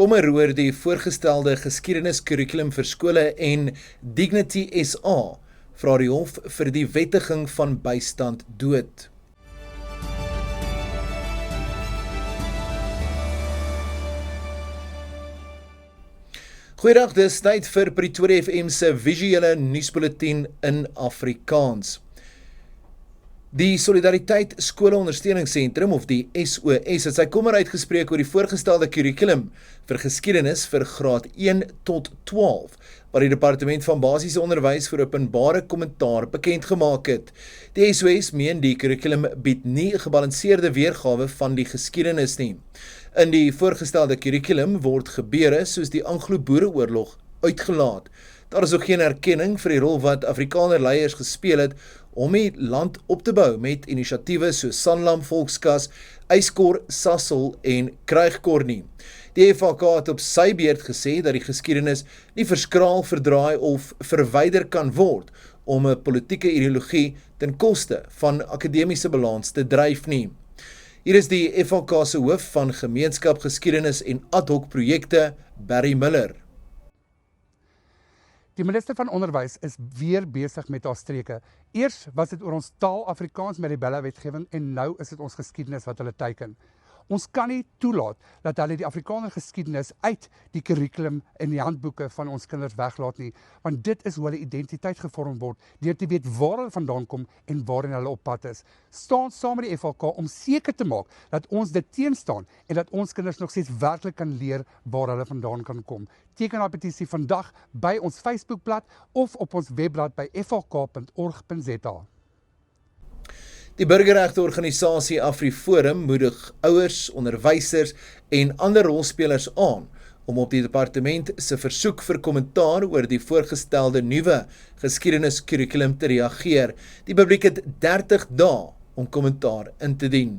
kommer oor die voorgestelde geskiedeniskurrikulum vir skole en Dignity SA vra die Hof vir die wettiging van bystand dood. Goeiedag, dis tyd vir Pretoria FM se visuele nuusbulletin in Afrikaans. Die Solidariteit Skoleondersteuningssentrum, of die SOS, het sy kommer uitgespreek oor die voorgestelde kurrikulum vir geskiedenis vir graad 1 tot 12, wat die Departement van Basiese Onderwys vir openbare kommentaar bekend gemaak het. Die SOS meen die kurrikulum bied nie 'n gebalanseerde weergawe van die geskiedenis nie. In die voorgestelde kurrikulum word gebeure soos die Anglo-Boereoorlog uitgelaat. Daar is ook geen erkenning vir die rol wat Afrikaner leiers gespeel het om die land op te bou met inisiatiewe soos Sanlam, Volkskas, Yskor, Sasol en Kruigkor nie. Die FHK het op sy beurt gesê dat die geskiedenis nie verskraal, verdraai of verwyder kan word om 'n politieke ideologie ten koste van akademiese balans te dryf nie. Hier is die FHK se hoof van gemeenskap, geskiedenis en ad hoc projekte, Barry Miller. Die minister van Onderwys is weer besig met haar streke. Eers was dit oor ons taal Afrikaans met die Bella-wetgewing en nou is dit ons geskiedenis wat hulle teiken. Ons kan nie toelaat dat hulle die Afrikaner geskiedenis uit die kurrikulum en die handboeke van ons kinders weglaat nie, want dit is hoe hulle identiteit gevorm word, deur te weet waar hulle vandaan kom en waarin hulle op pad is. Staan saam met die FHK om seker te maak dat ons dit teenstaan en dat ons kinders nog steeds werklik kan leer waar hulle vandaan kan kom. Teken haar petisie vandag by ons Facebookblad of op ons webblad by fhk.org.za. Die burgerregteorganisasie AfriForum moedig ouers, onderwysers en ander rolspelers aan om op die departement se versoek vir kommentaar oor die voorgestelde nuwe geskiedeniskurrikulum te reageer. Die publiek het 30 dae om kommentaar in te dien.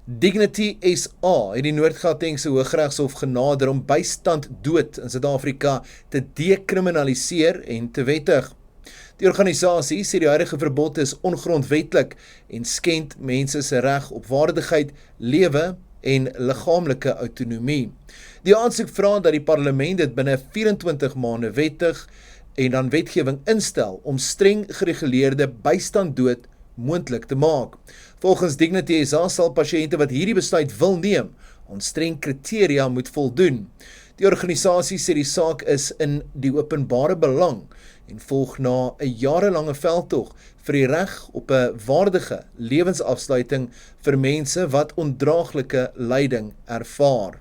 Dignity SA het die Noord-Gautengse Hooggeregshof genader om bystand dood in Suid-Afrika te dekriminaliseer en te wettig. Die organisasie sê die huidige verbod is ongrondwetlik en skend mense se reg op waardigheid, lewe en liggaamlike autonomie. Die aansoek vra dat die parlement dit binne 24 maande wettig en dan wetgewing instel om streng gereguleerde bystand dood moontlik te maak. Volgens Dignity SA sal pasiënte wat hierdie besluit wil neem, aan streng kriteria moet voldoen. Die organisasie sê die saak is in die openbare belang en volg na 'n jarelange veldtog vir die reg op 'n waardige lewensafsluiting vir mense wat ondraaglike lyding ervaar.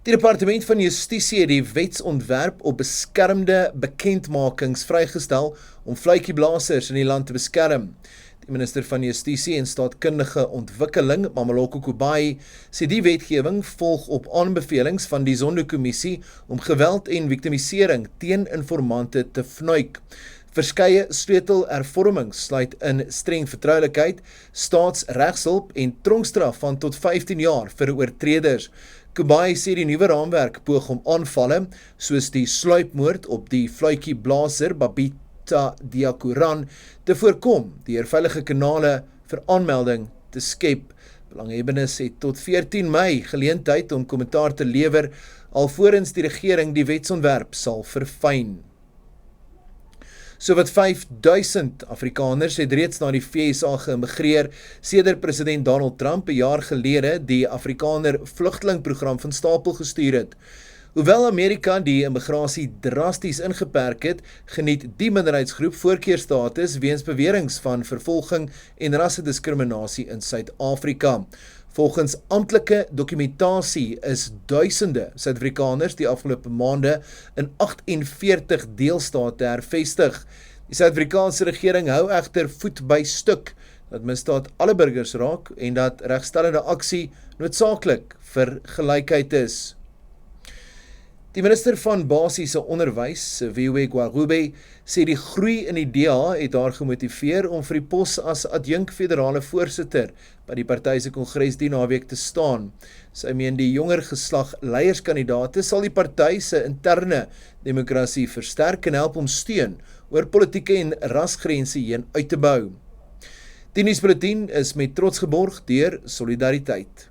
Die Departement van Justisie het die wetsontwerp op beskermde bekendmakings vrygestel om vletjieblassers in die land te beskerm. Die minister van Justisie en Staatkundige Ontwikkeling, Mameloko Kubayi, sê die wetgewing volg op aanbevelings van die Zondo-kommissie om geweld en victimisering teen informante te fnuik. Verskeie sleutelhervormings sluit in streng vertroulikheid, staatsregshulp en tronkstraf van tot 15 jaar vir oortreders. Kubayi sê die nuwe raamwerk poog om aanvalle, soos die sluipmoord op die fluitjieblaser Babita Diakuran, te voorkom deur veilige kanale vir aanmelding te skep. Belanghebbendes het tot 14 Mei geleentheid om kommentaar te lewer, alvorens die regering die wetsontwerp sal verfyn. Sowat 5000 Afrikaners het reeds na die VSA geïmmigreer sedert president Donald Trump 'n jaar gelede die Afrikaner vlugtelingprogram van stapel gestuur het. Hoewel Amerika die immigrasie drasties ingeperk het, geniet die minderheidsgroep voorkeurstatus weens beweringe van vervolging en rassediskriminasie in Suid-Afrika. Volgens amptelike dokumentasie is duisende Suid-Afrikaners die afgelope maande in 48 deelstate hervestig. Die Suid-Afrikaanse regering hou egter voet by stuk dat misdaad alle burgers raak en dat regstellende aksie noodsaaklik vir gelykheid is. Die minister van Basiese Onderwys, Viwe Gwarube, sê die groei in die DA het haar gemotiveer om vir die pos as adjunk federale voorsitter by die party se kongres die naweek te staan. Sy meen die jonger geslag leierskandidate sal die party se interne demokrasie versterk en help om steun oor politieke en rasgrense heen uit te bou. Die nuusbulletin is met trots geborg deur Solidariteit.